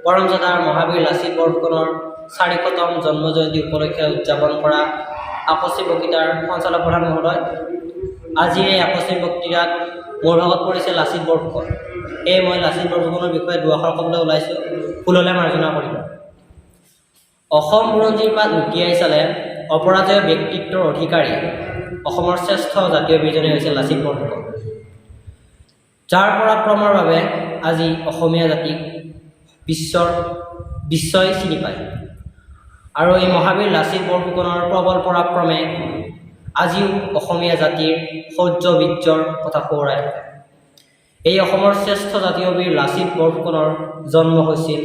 পৰমজাদাৰ মহাবীৰ লাচিত বৰফুকনৰ 400তম জন্ম জয়ন্তী উপলক্ষে উদযাপন কৰা আকস্মিক বক্তৃতাৰ সঞ্চালক প্ৰধান মহোদয়, আজিৰ এই আকস্মিক বক্তৃতাত মোৰ ভাগত পৰিছে লাচিত বৰফুকন। মই লাচিত বৰফুকনৰ বিষয়ে দুআষাৰ ক'বলৈ ওলাইছোঁ, ভুল হ'লে মাৰ্জনা কৰিব। অসম বুৰঞ্জীৰ পাত লুটিয়াই চালে অপৰাজয় ব্যক্তিত্বৰ অধিকাৰী অসমৰ শ্ৰেষ্ঠ জাতীয় বীৰজনেই হৈছে লাচিত বৰফুকন, যাৰ পৰাক্ৰমৰ বাবে আজি অসমীয়া জাতিক বিশ্বই চিনি পায়। আৰু এই মহাবীৰ লাচিত বৰফুকনৰ প্ৰবল পৰাক্ৰমে আজিও অসমীয়া জাতিৰ শৌৰ্য বীৰ্যৰ কথা সোঁৱৰাই থাকে। এই অসমৰ শ্ৰেষ্ঠ জাতীয় বীৰ লাচিত বৰফুকনৰ জন্ম হৈছিল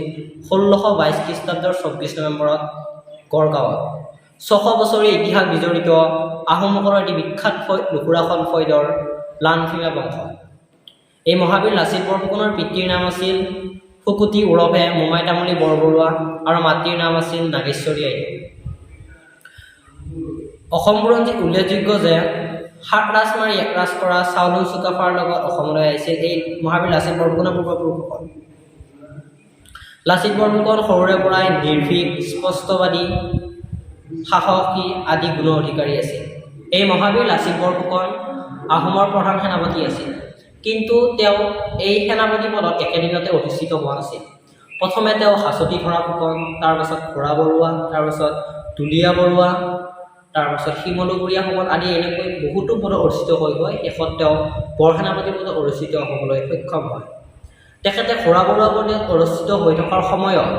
1622 খ্ৰীষ্টাব্দৰ 24 নৱেম্বৰত গড়গাঁৱত। 600 বছৰীয়া ইতিহাস বিজড়িত আহোমসকলৰ এটি বিখ্যাত লুকুৰাখন ফৈদৰ লানফিমা বংশ। এই মহাবীৰ লাচিত বৰফুকনৰ পিতৃৰ নাম আছিল শুকুতি ওৰফে মোমাই তামুলী বৰবৰুৱা আৰু মাতৃৰ নাম আছিল নাগেশ্বৰী আইদেউ। অসম বুৰঞ্জীত উল্লেখযোগ্য যে 7 ৰাজ মাৰি 1 ৰাজ কৰা চাওলুং চুকাফাৰ লগত অসমলৈ আহিছিল এই মহাবীৰ লাচিত বৰফুকনৰ পূৰ্বপুৰুষসকল। লাচিত বৰফুকন সৰুৰে পৰাই নিৰ্ভীক, স্পষ্টবাদী, সাহসী আদি গুণৰ অধিকাৰী আছিল। এই মহাবীৰ লাচিত বৰফুকন আহোমৰ প্ৰধান সেনাপতি আছিল, কিন্তু তেওঁ এই সেনাপতি পদত একেদিনতে অধিষ্ঠিত হোৱা নাছিল। প্ৰথমে তেওঁ হাচতি ধৰা ফুকন, তাৰপাছত ঘোঁৰা বৰুৱা, তাৰপাছত দুলীয়া বৰুৱা, তাৰপাছত শিমলুগুৰীয়া ফুকন আদি এনেকৈ বহুতো পদত অধিষ্ঠিত হৈ শেষত তেওঁ বৰসেনাপতি পদত অধিষ্ঠিত হ'বলৈ সক্ষম হয়। তেখেতে ঘোঁৰা বৰুৱা পদত অধিষ্ঠিত হৈ থকাৰ সময়ত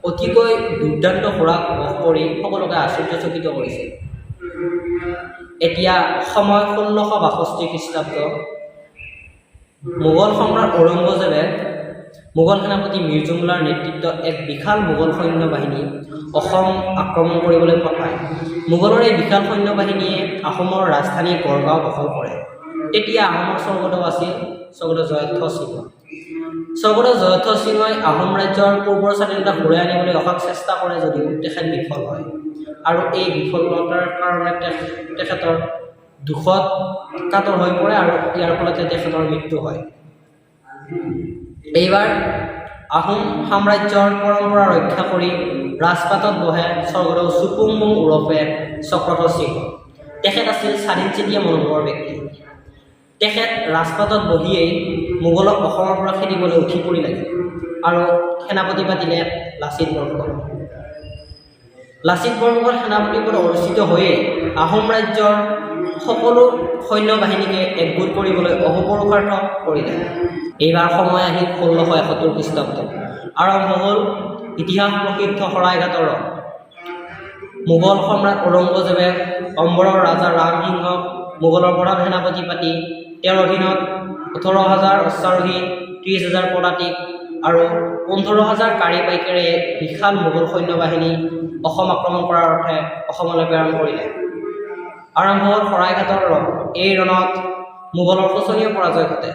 অতিকৈ দুৰ্দান্ত ঘোঁৰাক বশ কৰি সকলোকে আশ্চৰ্যচকিত কৰিছিল। এতিয়া সময় 1662 খ্ৰীষ্টাব্দ। মোগল সম্ৰাট ঔৰংগজেবে মোগল সেনাপতি মীৰ জুমলাৰ নেতৃত্বত এক বিশাল মোগল সৈন্য বাহিনী অসম আক্ৰমণ কৰিবলৈ পঠায়। মোগলৰ এই বিশাল সৈন্য বাহিনীয়ে আহোমৰ ৰাজধানী গড়গাঁও দখল কৰে। তেতিয়া আহোমৰ স্বৰ্গদেউ আছিল স্বৰ্গদেউ জয়ধ্বজ সিংহ। স্বৰ্গদেউ জয়ধ্বজ সিংহই আহোম ৰাজ্যৰ পূৰ্বৰ স্বাধীনতা ঘূৰাই আনিবলৈ অশেষ চেষ্টা কৰে যদিও তেখেত বিফল হয়, আৰু এই বিফলতাৰ কাৰণে তেখেতৰ দুখত কাতৰ হৈ পৰে আৰু ইয়াৰ ফলতে তেখেতৰ মৃত্যু হয়। এইবাৰ আহোম সাম্ৰাজ্যৰ পৰম্পৰা ৰক্ষা কৰি ৰাজপাটত বহে স্বৰ্গদেউ চুকুংমুং ওৰফে চক্ৰধ্বজ সিংহ। তেখেত আছিল স্বাধীনচিতীয়া মনোভাৱৰ ব্যক্তি। তেখেত ৰাজপাটত বহিয়েই মোগলক অসমৰ পৰা খেদিবলৈ উঠি পৰি লাগে আৰু সেনাপতি পাতিলে লাচিত বৰফুকন। লাচিত বৰফুকন সেনাপতি পদত অধিষ্ঠিত হৈয়ে আহোম ৰাজ্যৰ সকলো সৈন্য বাহিনীকে একগোট কৰিবলৈ অহোপুৰুষাৰ্থ কৰিলে। এইবাৰ সময় আহিল 1671 খ্ৰীষ্টাব্দ। আৰম্ভ হ'ল ইতিহাস প্ৰসিদ্ধ শৰাইঘাটৰ ৰণ। মোগল সম্ৰাট ঔৰংগজেবে অম্বৰৰ ৰাজা ৰামসিংহক মোগলৰ প্ৰধান সেনাপতি পাতি তেওঁৰ অধীনত 18,000 অশ্বাৰোহী, 30,000 পদাতিক আৰু 15,000 কাঁড়ী পাইকেৰে এক বিশাল মোগল সৈন্য বাহিনী অসম আক্ৰমণ কৰাৰ অৰ্থে অসমলৈ প্ৰেৰণ কৰিলে। আৰম্ভ হ'ল শৰাইঘাটৰ ৰণ। এই ৰণত মোগলৰ শোচনীয় পৰাজয় ঘটে।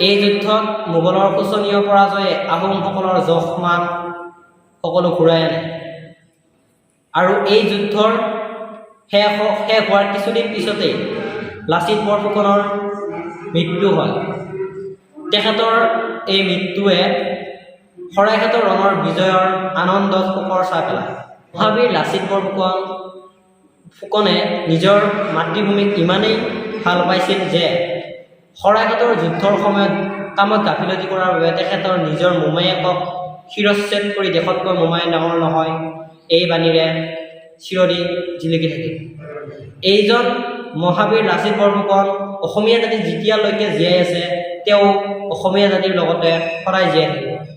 এই যুদ্ধত মোগলৰ শোচনীয় পৰাজয়ে আহোমসকলৰ যশ মান সকলো ঘূৰাই আনে, আৰু এই যুদ্ধৰ শেষ হোৱাৰ কিছুদিন পিছতেই লাচিত বৰফুকনৰ মৃত্যু হয়। তেখেতৰ এই মৃত্যুৱে শৰাইঘাটৰ ৰণৰ বিজয়ৰ আনন্দত শোকৰ ছাঁ পেলায়। মহাবীৰ লাচিত বৰফুকনে নিজৰ মাতৃভূমিক ইমানেই ভাল পাইছিল যে শৰাইঘাটৰ যুদ্ধৰ সময়ত কামত গাফিলতি কৰাৰ বাবে তেখেতৰ নিজৰ মোমায়েকক শিৰচ্ছেদ কৰি দেশতকৈ মোমাই ডাঙৰ নহয়, এই বাণীৰে চিৰদিন জিলিকি থাকিল। এইজন মহাবীৰ লাচিত বৰফুকন অসমীয়া জাতি যেতিয়ালৈকে জীয়াই আছে তেওঁ অসমীয়া জাতিৰ লগতে সদায় জীয়াই থাকিব।